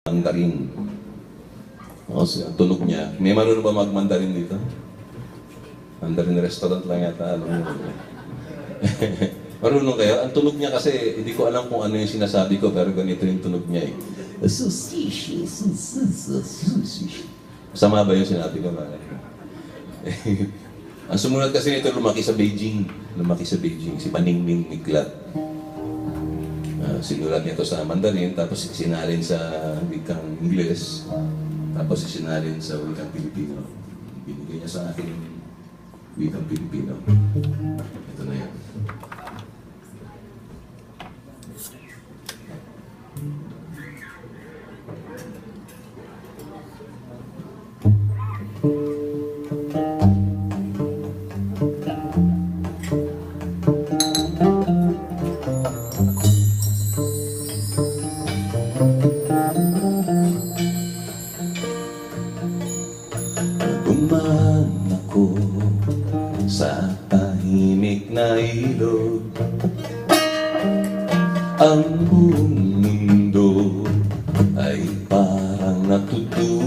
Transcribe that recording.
Mandarin. O, ang tunog niya. May marunong ba mag-Mandarin dito? Mandarin restaurant lang yata. Alam mo. Marunong kayo? Ang tunog niya kasi, hindi ko alam kung ano yung sinasabi ko, pero ganito yung tunog niya eh. Sama ba yung sinabi ko? Ang sumunod kasi nito, lumaki sa Beijing. Lumaki sa Beijing. Si Paningning Niklat. Sinulat niya ito sa Mandarin, tapos sinalin sa wikang Ingles, tapos sinalin sa wikang Pilipino. Binigay niya sa akin yung wikang Pilipino. Ito na yan. Dumaan ako sa tahimik na ilog. Ang buong mundo ay parang natutuwa.